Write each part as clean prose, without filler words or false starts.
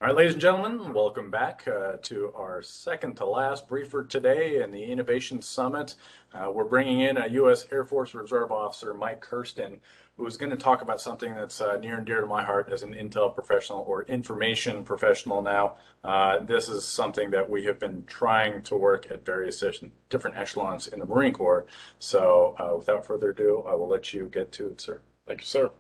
All right, ladies and gentlemen, welcome back to our second to last briefer today in the Innovation Summit. We're bringing in a U.S. Air Force Reserve Officer, Mike Kersten, who is going to talk about something that's near and dear to my heart as an intel professional or information professional now. This is something that we have been trying to work at various different echelons in the Marine Corps. So without further ado, I will let you get to it, sir. Thank you, sir.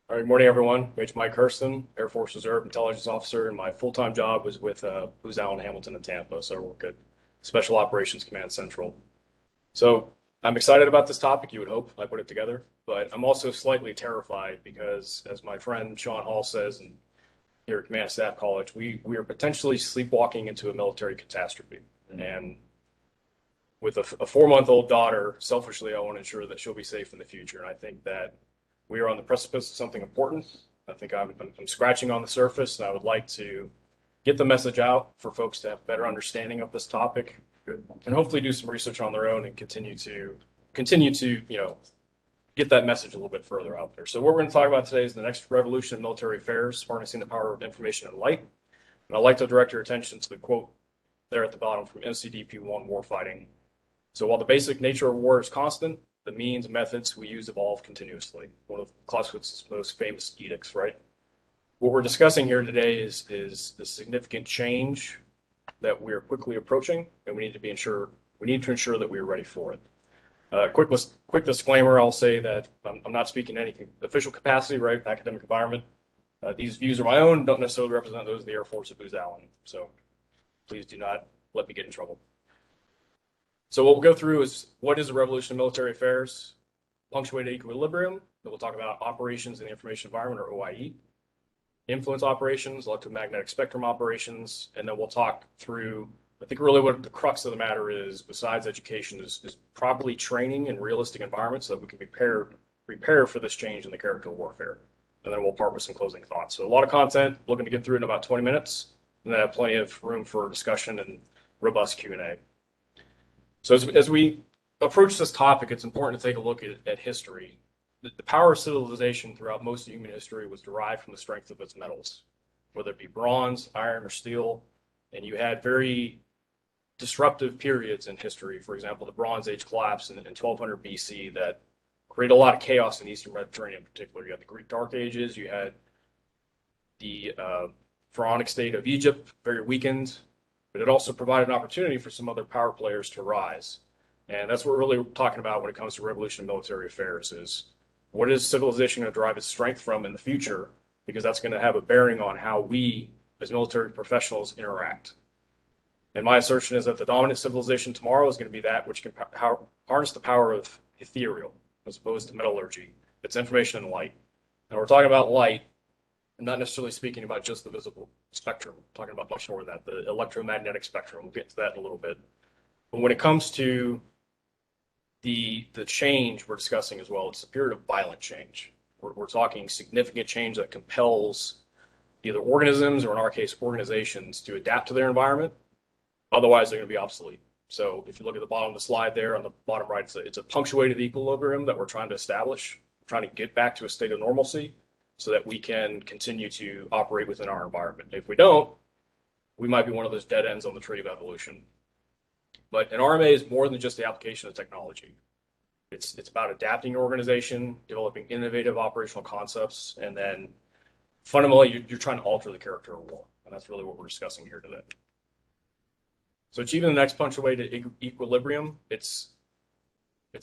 All right, good morning, everyone. Major Mike Kersten, Air Force Reserve Intelligence Officer, and my full-time job was with Booz Allen Hamilton in Tampa, so I work at Special Operations Command Central. So I'm excited about this topic, you would hope I put it together, but I'm also slightly terrified because, as my friend Sean Hall says here at Command Staff College, we are potentially sleepwalking into a military catastrophe. And with a 4-month-old daughter, selfishly, I want to ensure that she'll be safe in the future. And I think that we are on the precipice of something important. I think I'm scratching on the surface, and I would like to get the message out for folks to have a better understanding of this topic, and hopefully do some research on their own and continue to get that message a little bit further out there. So what we're going to talk about today is the next revolution in military affairs, harnessing the power of information and light. And I'd like to direct your attention to the quote there at the bottom from MCDP-1 Warfighting. So while the basic nature of war is constant, the means and methods we use evolve continuously. One of Clausewitz's most famous edicts, right? What we're discussing here today is the significant change that we're quickly approaching, and we need to ensure that we're ready for it. Quick disclaimer: I'll say that I'm not speaking in any official capacity, right? Academic environment. These views are my own, don't necessarily represent those of the Air Force or Booz Allen. So please do not let me get in trouble. So what we'll go through is what is a revolution in military affairs, punctuated equilibrium, then we'll talk about operations in the information environment, or OIE, influence operations, electromagnetic spectrum operations, and then we'll talk through, I think really what the crux of the matter is, besides education, is properly training in realistic environments so that we can prepare for this change in the character of warfare. And then we'll part with some closing thoughts. So a lot of content, looking to get through in about 20 minutes, and then have plenty of room for discussion and robust Q&A. So as we approach this topic, it's important to take a look at history. The power of civilization throughout most of human history was derived from the strength of its metals, whether it be bronze, iron, or steel. And you had very disruptive periods in history. For example, the Bronze Age collapse in 1200 BC that created a lot of chaos in the Eastern Mediterranean in particular. You had the Greek Dark Ages, you had the pharaonic state of Egypt, very weakened, but it also provided an opportunity for some other power players to rise. And that's what we're really talking about when it comes to revolution in military affairs is what is civilization going to derive its strength from in the future? Because that's going to have a bearing on how we as military professionals interact. And my assertion is that the dominant civilization tomorrow is going to be that which can harness the power of ethereal as opposed to metallurgy. It's information and light. And we're talking about light. I'm not necessarily speaking about just the visible spectrum. I'm talking about much more than that, the electromagnetic spectrum. We'll get to that in a little bit. But when it comes to the change we're discussing as well, it's a period of violent change. We're talking significant change that compels either organisms or, in our case, organizations to adapt to their environment. Otherwise, they're going to be obsolete. So if you look at the bottom of the slide there, on the bottom right, it's a punctuated equilibrium that we're trying to establish, trying to get back to a state of normalcy so that we can continue to operate within our environment. If we don't, we might be one of those dead ends on the tree of evolution. But an RMA is more than just the application of technology. It's about adapting your organization, developing innovative operational concepts, and then fundamentally you're trying to alter the character of war. And that's really what we're discussing here today. So achieving the next punctuated equilibrium, it's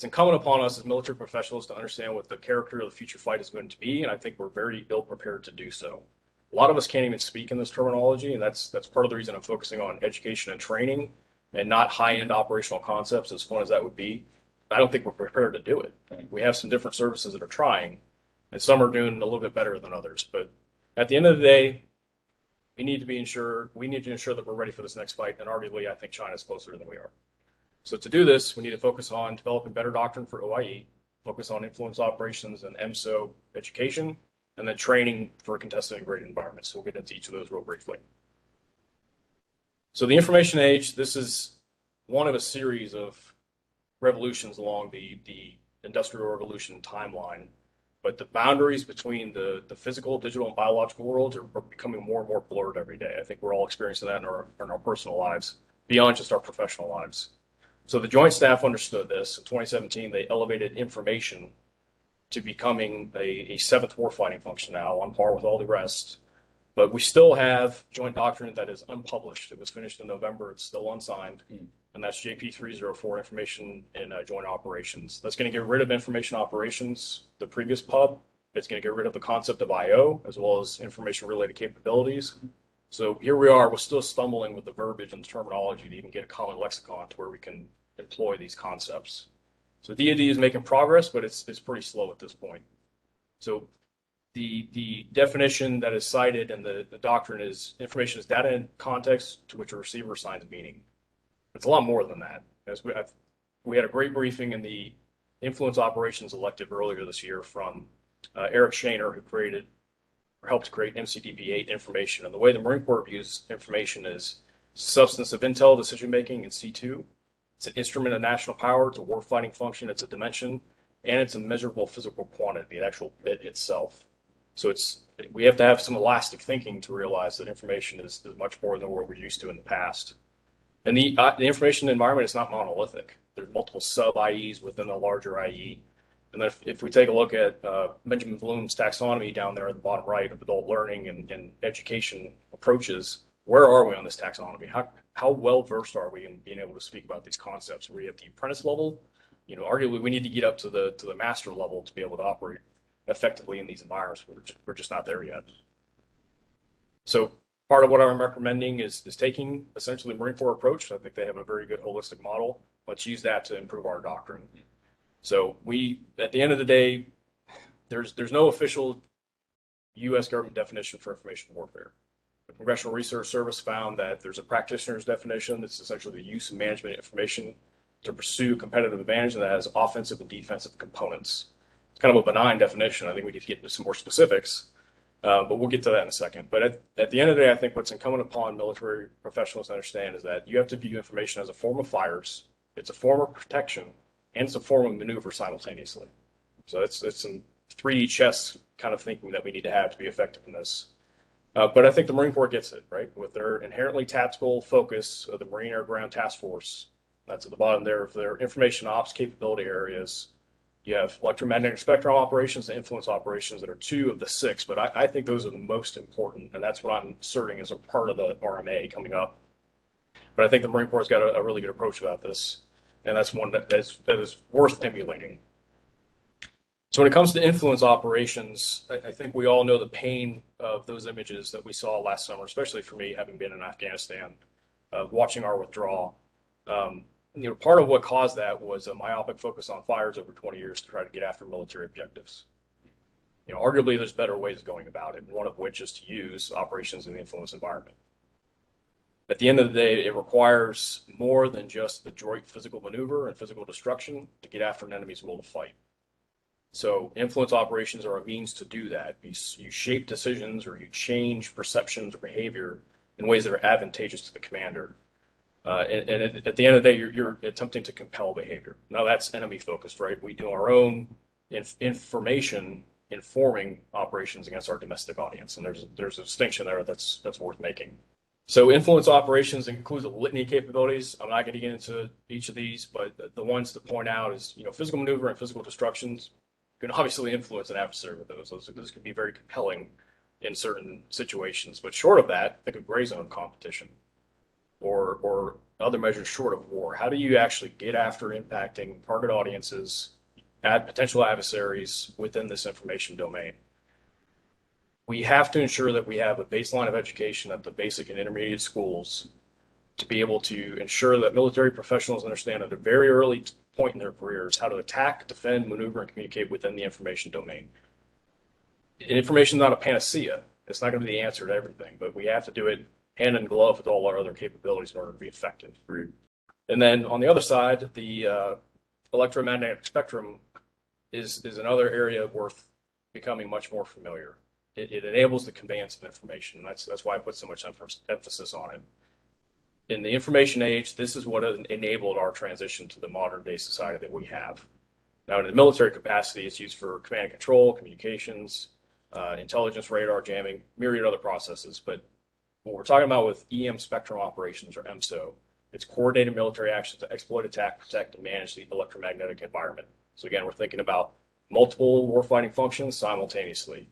incumbent upon us as military professionals to understand what the character of the future fight is going to be, and I think we're very ill prepared to do so. A lot of us can't even speak in this terminology, and that's part of the reason I'm focusing on education and training and not high-end operational concepts, as fun as that would be. I don't think we're prepared to do it. We have some different services that are trying, and some are doing a little bit better than others. But at the end of the day, we need to ensure that we're ready for this next fight, and arguably, I think China's closer than we are. So to do this, we need to focus on developing better doctrine for OIE, focus on influence operations and MSO education, and then training for contested and graded environments. So we'll get into each of those real briefly. So the information age, this is one of a series of revolutions along the Industrial Revolution timeline. but the boundaries between the physical, digital, and biological worlds are becoming more and more blurred every day. I think we're all experiencing that in our personal lives, beyond just our professional lives. So the Joint Staff understood this. In 2017, they elevated information to becoming a seventh warfighting function now, on par with all the rest. But we still have joint doctrine that is unpublished. It was finished in November. It's still unsigned. And that's JP 304, Information in Joint Operations. That's going to get rid of information operations, the previous pub. It's going to get rid of the concept of IO, as well as information-related capabilities. So here we are, we're still stumbling with the verbiage and terminology to even get a common lexicon to where we can employ these concepts. So DoD is making progress, but it's pretty slow at this point. So the definition that is cited in the doctrine is information is data in context to which a receiver assigns meaning. It's a lot more than that. As we had a great briefing in the influence operations elective earlier this year from Eric Shaner, who helped create MCDP-8 information. And the way the Marine Corps views information is substance of intel decision making in C2. It's an instrument of national power. It's a warfighting function. It's a dimension, and it's a measurable physical quantity, the actual bit itself. So we have to have some elastic thinking to realize that information is much more than what we're used to in the past. And the information environment is not monolithic. There's multiple sub-IEs within a larger IE. And then if we take a look at Benjamin Bloom's taxonomy down there at the bottom right of adult learning and education approaches, where are we on this taxonomy? How well versed are we in being able to speak about these concepts? Are we at the apprentice level? Arguably we need to get up to the master level to be able to operate effectively in these environments. We're just not there yet. So part of what I'm recommending is taking essentially the Marine Corps approach. I think they have a very good holistic model. Let's use that to improve our doctrine. So at the end of the day, there's no official U.S. government definition for information warfare. The Congressional Research Service found that there's a practitioner's definition. That's essentially the use and management of information to pursue competitive advantage, and that has offensive and defensive components. It's kind of a benign definition. I think we need to get into some more specifics, but we'll get to that in a second. But at the end of the day, I think what's incumbent upon military professionals to understand is that you have to view information as a form of fires, it's a form of protection, and it's a form of maneuver simultaneously. So it's some 3D chess kind of thinking that we need to have to be effective in this. But I think the Marine Corps gets it, right? With their inherently tactical focus of the Marine Air Ground Task Force, that's at the bottom there of their information ops capability areas. You have electromagnetic spectrum operations and influence operations that are 2 of the 6, but I think those are the most important, and that's what I'm asserting as a part of the RMA coming up. But I think the Marine Corps has got a really good approach about this, and that's one that is worth emulating. So when it comes to influence operations, I think we all know the pain of those images that we saw last summer, especially for me, having been in Afghanistan, watching our withdrawal. Part of what caused that was a myopic focus on fires over 20 years to try to get after military objectives. Arguably, there's better ways of going about it, one of which is to use operations in the influence environment. At the end of the day, it requires more than just adroit physical maneuver and physical destruction to get after an enemy's will to fight. So influence operations are a means to do that. You shape decisions or you change perceptions or behavior in ways that are advantageous to the commander. And at the end of the day, you're attempting to compel behavior. Now that's enemy focused, right? We do our own information informing operations against our domestic audience. And there's a distinction there that's worth making. So influence operations includes a litany of capabilities. I'm not going to get into each of these, but the ones to point out is, physical maneuver and physical destructions. You can obviously influence an adversary with those. Those can be very compelling in certain situations. But short of that, think of gray zone competition or other measures short of war. How do you actually get after impacting target audiences, potential adversaries within this information domain? We have to ensure that we have a baseline of education at the basic and intermediate schools to be able to ensure that military professionals understand at a very early point in their careers how to attack, defend, maneuver, and communicate within the information domain. Information is not a panacea. It's not going to be the answer to everything, but we have to do it hand in glove with all our other capabilities in order to be effective. And then on the other side, the electromagnetic spectrum is another area worth becoming much more familiar. It enables the conveyance of information. That's why I put so much emphasis on it. In the information age, this is what enabled our transition to the modern day society that we have. Now, in the military capacity, it's used for command and control, communications, intelligence, radar, jamming, myriad other processes. But what we're talking about with EM spectrum operations, or EMSO, it's coordinated military actions to exploit, attack, protect, and manage the electromagnetic environment. So again, we're thinking about multiple warfighting functions simultaneously.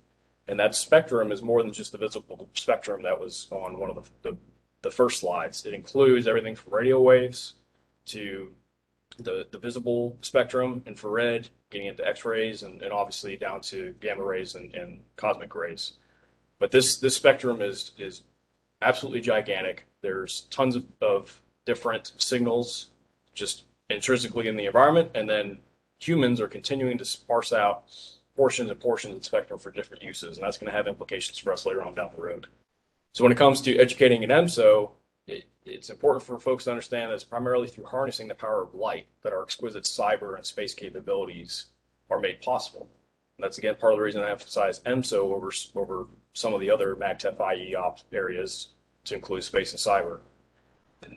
And that spectrum is more than just the visible spectrum that was on one of the first slides. It includes everything from radio waves to the visible spectrum, infrared, getting into X-rays, and obviously down to gamma rays and cosmic rays. But this spectrum is absolutely gigantic. There's tons of different signals just intrinsically in the environment, and then humans are continuing to sparse out portions and portions of the spectrum for different uses, and that's going to have implications for us later on down the road. So when it comes to educating an EMSO, it's important for folks to understand that it's primarily through harnessing the power of light that our exquisite cyber and space capabilities are made possible. And that's, again, part of the reason I emphasize EMSO over some of the other MagTech IE ops areas, to include space and cyber.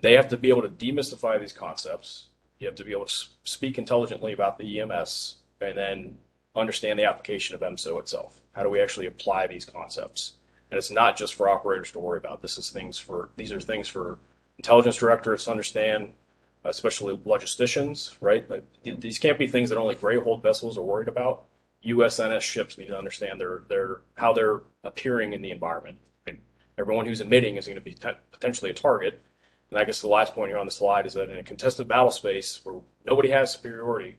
They have to be able to demystify these concepts. You have to be able to speak intelligently about the EMS, and then understand the application of EMSO itself. How do we actually apply these concepts? And it's not just for operators to worry about. These are things for intelligence directors to understand, especially logisticians, right? Like, these can't be things that only gray hull vessels are worried about. USNS ships need to understand how they're appearing in the environment. And everyone who's emitting is going to be potentially a target. And I guess the last point here on the slide is that in a contested battle space where nobody has superiority,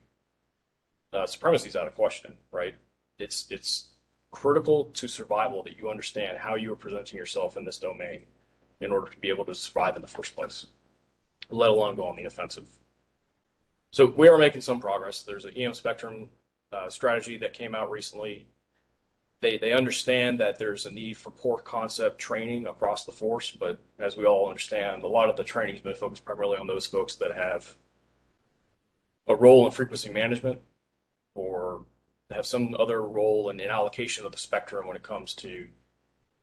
supremacy is out of question, right? It's critical to survival that you understand how you are presenting yourself in this domain in order to be able to survive in the first place, let alone go on the offensive. So we are making some progress. There's an EM spectrum strategy that came out recently. They understand that there's a need for core concept training across the force, but as we all understand, a lot of the training has been focused primarily on those folks that have a role in frequency management or have some other role in allocation of the spectrum when it comes to,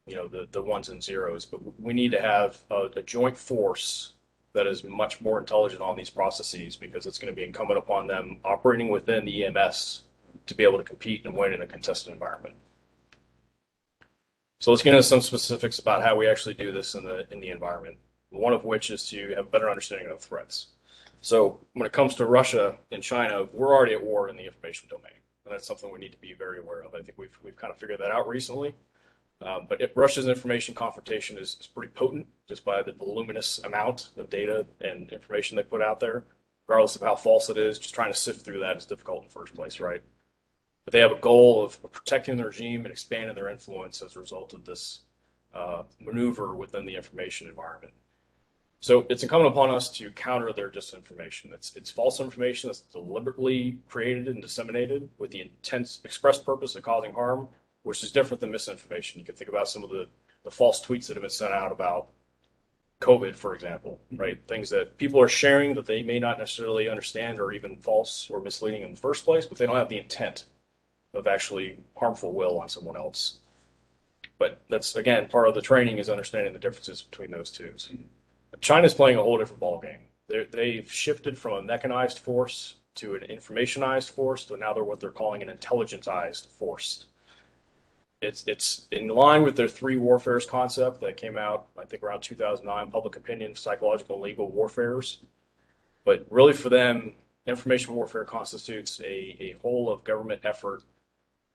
the ones and zeros. But we need to have a joint force that is much more intelligent on these processes, because it's going to be incumbent upon them operating within the EMS to be able to compete and win in a contested environment. So let's get into some specifics about how we actually do this in the environment. One of which is to have a better understanding of threats. So when it comes to Russia and China, we're already at war in the information domain. And that's something we need to be very aware of. I think we've kind of figured that out recently. But if Russia's information confrontation is pretty potent just by the voluminous amount of data and information they put out there, regardless of how false it is. Just trying to sift through that is difficult in the first place, right? But they have a goal of protecting the regime and expanding their influence as a result of this maneuver within the information environment. So it's incumbent upon us to counter their disinformation. It's false information that's deliberately created and disseminated with the intense express purpose of causing harm, which is different than misinformation. You can think about some of the false tweets that have been sent out about COVID, for example, right? Things that people are sharing that they may not necessarily understand are even false or misleading in the first place, but they don't have the intent of actually harmful will on someone else. But that's, again, part of the training is understanding the differences between those two. China's playing a whole different ballgame. They've shifted from a mechanized force to an informationized force, to now they're what they're calling an intelligentized force. It's in line with their three warfares concept that came out, I think, around 2009, public opinion, psychological, and legal warfares. But really for them, information warfare constitutes a whole of government effort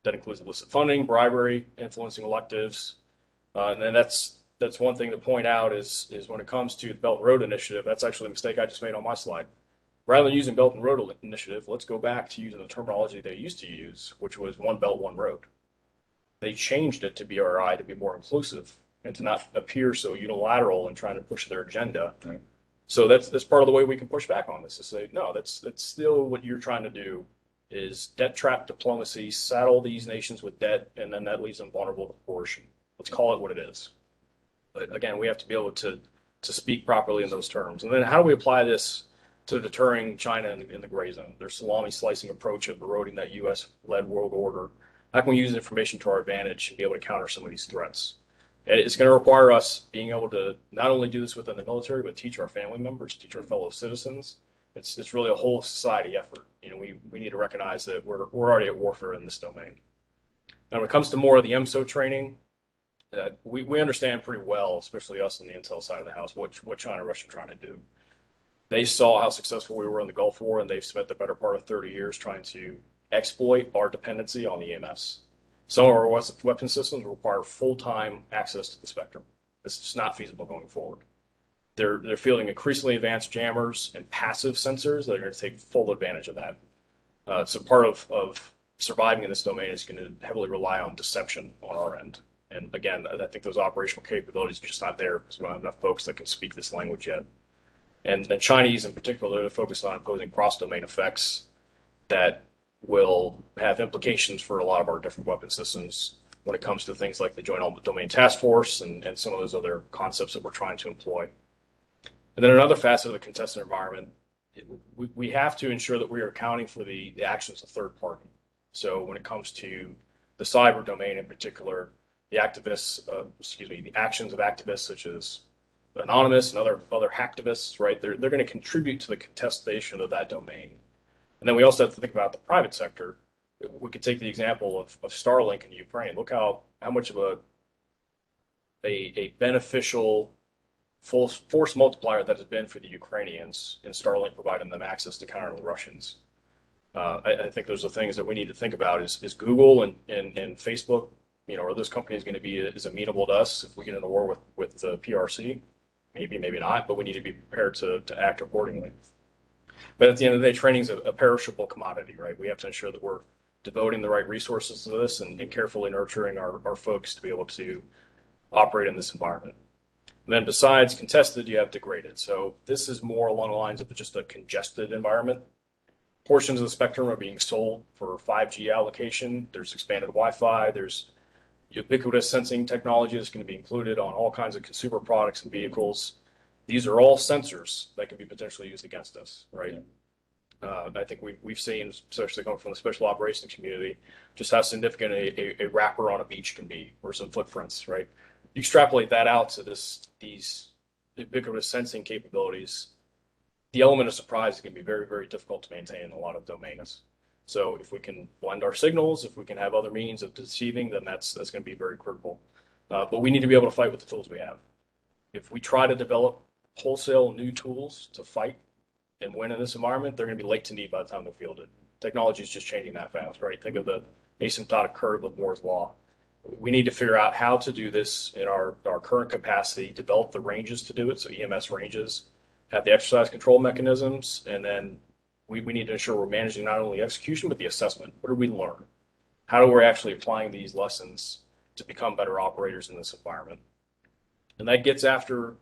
that includes illicit funding, bribery, influencing electives. And then that's one thing to point out is when it comes to the Belt and Road Initiative, that's actually a mistake I just made on my slide. Rather than using Belt and Road Initiative, let's go back to using the terminology they used to use, which was One Belt, One Road. They changed it to BRI to be more inclusive and to not appear so unilateral in trying to push their agenda. Right. So that's part of the way we can push back on this, is say, no, that's still what you're trying to do, is debt trap diplomacy, saddle these nations with debt, and then that leaves them vulnerable to coercion. Let's call it what it is. But again, we have to be able to speak properly in those terms. And then how do we apply this to deterring China in the gray zone? Their salami slicing approach of eroding that U.S.-led world order. How can we use information to our advantage and be able to counter some of these threats? And it's going to require us being able to not only do this within the military, but teach our family members, teach our fellow citizens, It's really a whole society effort. We need to recognize that we're already at warfare in this domain. Now, when it comes to more of the MSO training, we understand pretty well, especially us on the intel side of the house, what China and Russia are trying to do. They saw how successful we were in the Gulf War, and they've spent the better part of 30 years trying to exploit our dependency on the EMS. Some of our weapon systems require full-time access to the spectrum. This is not feasible going forward. They're fielding increasingly advanced jammers and passive sensors that are going to take full advantage of that. So part of surviving in this domain is going to heavily rely on deception on our end. And again, I think those operational capabilities are just not there because we don't have enough folks that can speak this language yet. And the Chinese in particular, they're focused on imposing cross-domain effects that will have implications for a lot of our different weapon systems when it comes to things like the Joint Domain Task Force and some of those other concepts that we're trying to employ. And then another facet of the contested environment, we have to ensure that we are accounting for the actions of third party. So when it comes to the cyber domain in particular, the actions of activists such as Anonymous and other hacktivists, right? They're going to contribute to the contestation of that domain. And then we also have to think about the private sector. We could take the example of Starlink in Ukraine. Look how much of a beneficial force multiplier that has been for the Ukrainians in Starlink providing them access to counter the Russians. I think those are things that we need to think about. Is Google and Facebook, are those companies going to be as amenable to us if we get into war with the PRC? Maybe not, but we need to be prepared to act accordingly. But at the end of the day, training is a perishable commodity, right? We have to ensure that we're devoting the right resources to this and carefully nurturing our folks to be able to operate in this environment. And then besides contested, you have degraded. So this is more along the lines of just a congested environment. Portions of the spectrum are being sold for 5G allocation. There's expanded Wi-Fi. There's ubiquitous sensing technology that's going to be included on all kinds of consumer products and vehicles. These are all sensors that can be potentially used against us, right? I think we've seen, especially coming from the special operations community, just how significant a wrapper on a beach can be, or some footprints, right? You extrapolate that out to these ubiquitous sensing capabilities, the element of surprise is going to be very, very difficult to maintain in a lot of domains. So if we can blend our signals, if we can have other means of deceiving, then that's going to be very critical. But we need to be able to fight with the tools we have. If we try to develop wholesale new tools to fight and win in this environment, they're going to be late to need by the time they're fielded. Technology is just changing that fast, right? Think of the asymptotic curve of Moore's law. We need to figure out how to do this in our current capacity, develop the ranges to do it, so EMS ranges, have the exercise control mechanisms, and then we need to ensure we're managing not only execution, but the assessment. What did we learn? How are we actually applying these lessons to become better operators in this environment? And that gets after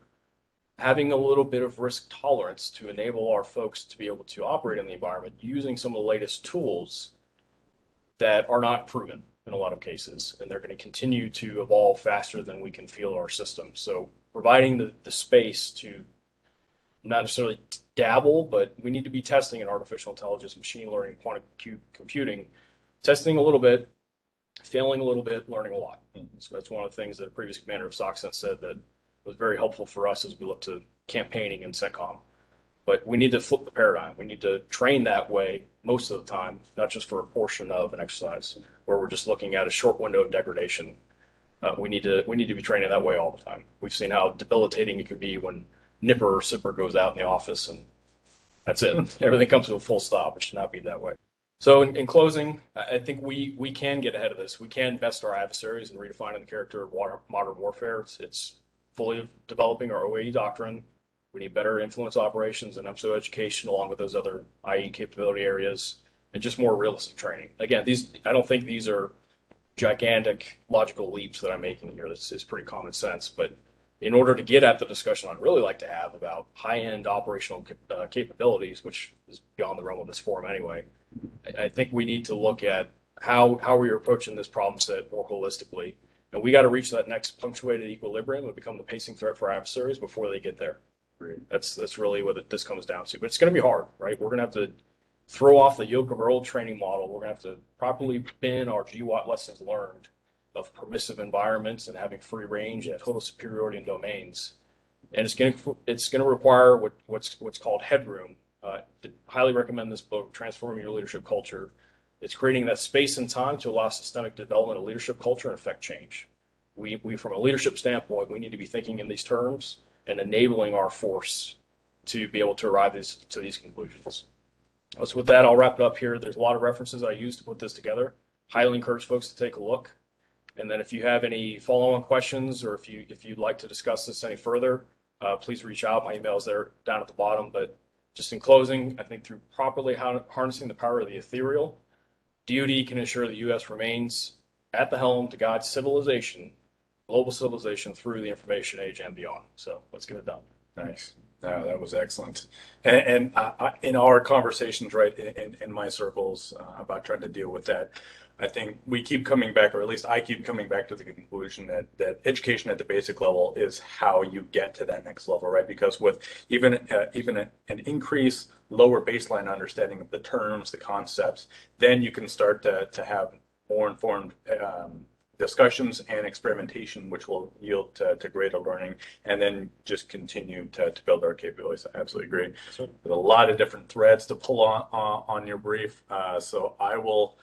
having a little bit of risk tolerance to enable our folks to be able to operate in the environment using some of the latest tools that are not proven in a lot of cases, and they're going to continue to evolve faster than we can feel our system. So providing the space to not necessarily dabble, but we need to be testing in artificial intelligence, machine learning, quantum computing, testing a little bit, failing a little bit, learning a lot. So that's one of the things that a previous commander of SOCCENT said that was very helpful for us as we look to campaigning in CENTCOM. But we need to flip the paradigm. We need to train that way most of the time, not just for a portion of an exercise where we're just looking at a short window of degradation. We need to be training that way all the time. We've seen how debilitating it could be when nipper or sipper goes out in the office and that's it. Everything comes to a full stop. It should not be that way. So in closing, I think we can get ahead of this. We can best our adversaries and redefining the character of modern warfare. It's fully developing our OAE doctrine. We need better influence operations and MSO education along with those other IE capability areas and just more realistic training. Again, I don't think these are gigantic logical leaps that I'm making here. This is pretty common sense. But in order to get at the discussion I'd really like to have about high-end operational capabilities, which is beyond the realm of this forum anyway, I think we need to look at how we're approaching this problem set more holistically. And we got to reach that next punctuated equilibrium and become the pacing threat for our adversaries before they get there. That's really what this comes down to. But it's going to be hard, right? We're going to have to throw off the yoke of our old training model. We're going to have to properly bin our GWAT lessons learned of permissive environments and having free range and total superiority in domains. And it's going to require what's called headroom Highly recommend this book, Transforming Your Leadership Culture. It's creating that space and time to allow systemic development of leadership culture and affect change. We from a leadership standpoint, we need to be thinking in these terms and enabling our force to be able to arrive to these conclusions. So with that, I'll wrap it up here. There's a lot of references I used to put this together. Highly encourage folks to take a look. And then if you have any follow-on questions, or if you'd like to discuss this any further, please reach out. My email is there down at the bottom. But just in closing, I think through properly harnessing the power of the ethereal, DoD can ensure the U.S. remains at the helm to guide civilization, global civilization, through the information age and beyond. So let's get it done. Nice. No, that was excellent. And in our conversations, right, in my circles about trying to deal with that, I think we keep coming back, or at least I keep coming back to the conclusion that education at the basic level is how you get to that next level, right? Because with even an increase, lower baseline understanding of the terms, the concepts, then you can start to have more informed discussions and experimentation, which will yield to greater learning, and then just continue to build our capabilities. I absolutely agree. There's a lot of different threads to pull on your brief, so I will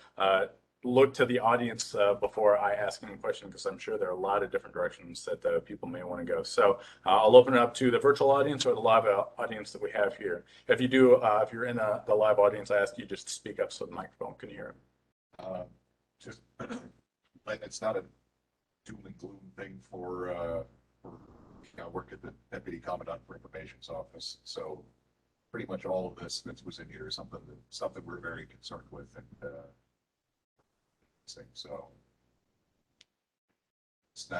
look to the audience before I ask any question, because I'm sure there are a lot of different directions that people may want to go. So I'll open it up to the virtual audience or the live audience that we have here. If you're in the live audience, I ask you just to speak up so the microphone can hear it. Just it's not a doom and gloom thing for work at the Deputy Commandant for Information's office. So pretty much all of this that was in here is something we're very concerned with, and so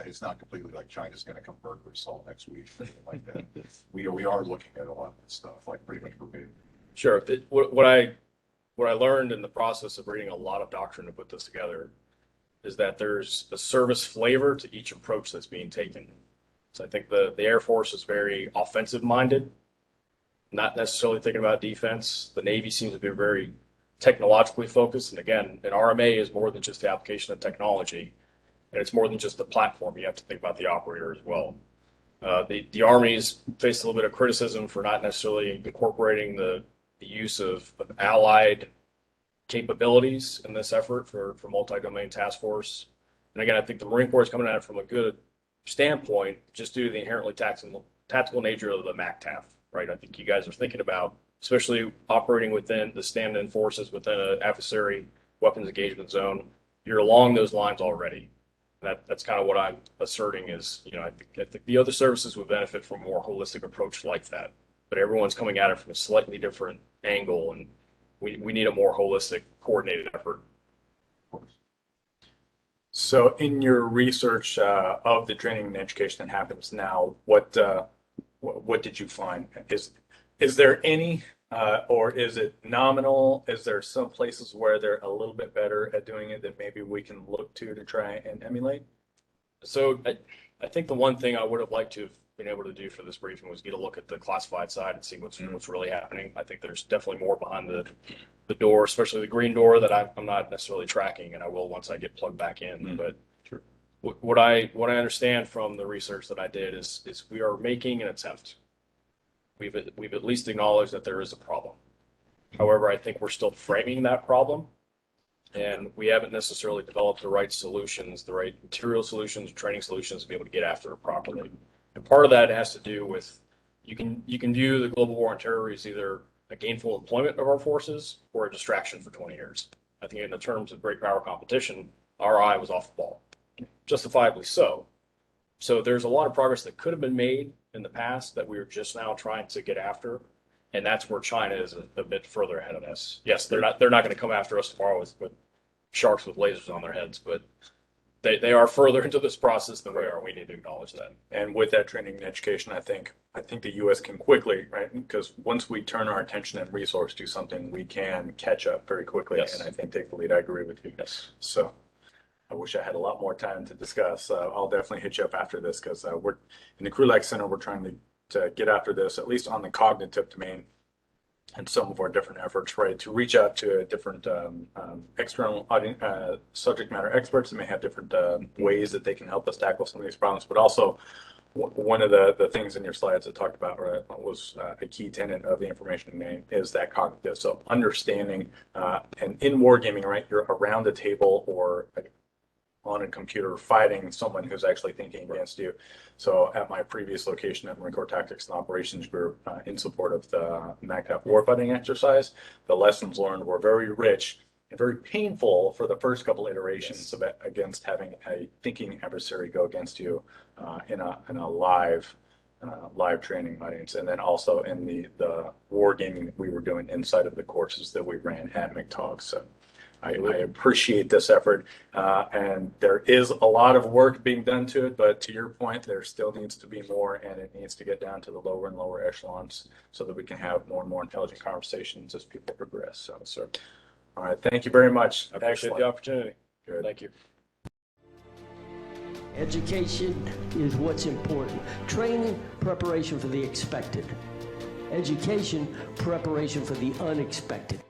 it's not completely like China's going to come burglar us all next week, like that. We are looking at a lot of this stuff, like pretty much verbatim. Sure. What I learned in the process of reading a lot of doctrine to put this together is that there's a service flavor to each approach that's being taken. So I think the Air Force is very offensive minded, not necessarily thinking about defense. The Navy seems to be very technologically focused. And again, an RMA is more than just the application of technology, and it's more than just the platform. You have to think about the operator as well. The Army's faced a little bit of criticism for not necessarily incorporating the use of allied capabilities in this effort for multi-domain task force. And again, I think the Marine Corps is coming at it from a good standpoint, just due to the inherently tactical nature of the MACTAF, right? I think you guys are thinking about, especially operating within the stand-in forces within an adversary weapons engagement zone, you're along those lines already. That's kind of what I'm asserting is, I think the other services would benefit from a more holistic approach like that. But everyone's coming at it from a slightly different angle, and we need a more holistic, coordinated effort. So in your research of the training and education that happens now, what did you find? Is there any, or is it nominal? Is there some places where they're a little bit better at doing it that maybe we can look to try and emulate? So I think the one thing I would have liked to have been able to do for this briefing was get a look at the classified side and see what's really happening. I think there's definitely more behind the door, especially the green door, that I'm not necessarily tracking, and I will once I get plugged back in. But sure. What I understand from the research that I did is we are making an attempt. We've at least acknowledged that there is a problem. However, I think we're still framing that problem, and we haven't necessarily developed the right solutions, the right material solutions, training solutions to be able to get after it properly. And part of that has to do with you can view the global war on terror as either a gainful employment of our forces or a distraction for 20 years. I think in the terms of great power competition, our eye was off the ball, justifiably so. So there's a lot of progress that could have been made in the past that we are just now trying to get after, and that's where China is a bit further ahead of us. Yes, they're not going to come after us tomorrow with sharks with lasers on their heads, but they are further into this process than we are. We need to acknowledge that. And with that training and education, I think the U.S. can quickly, right? Because once we turn our attention and resource to something, we can catch up very quickly. Yes. And I think take the lead. I agree with you. Yes. So I wish I had a lot more time to discuss. I'll definitely hit you up after this, because we're in the Crew Life Center. We're trying to get after this, at least on the cognitive domain, and some of our different efforts, right, to reach out to different external subject matter experts that may have different ways that they can help us tackle some of these problems, but also one of the things in your slides that talked about was a key tenet of the information domain is that cognitive. So understanding, and in wargaming, right, you're around a table or on a computer fighting someone who's actually thinking against you. So at my previous location at Marine Corps Tactics and Operations Group, in support of the MACTF warfighting exercise, the lessons learned were very rich and very painful for the first couple iterations against having a thinking adversary go against you in a live training audience, and then also in the war gaming that we were doing inside of the courses that we ran at McTOG. So I appreciate this effort, and there is a lot of work being done to it, but to your point, there still needs to be more, and it needs to get down to the lower and lower echelons so that we can have more and more intelligent conversations as people progress. So all right, thank you very much. I appreciate the opportunity. Good. Thank you. Education is what's important. Training, preparation for the expected. Education, preparation for the unexpected.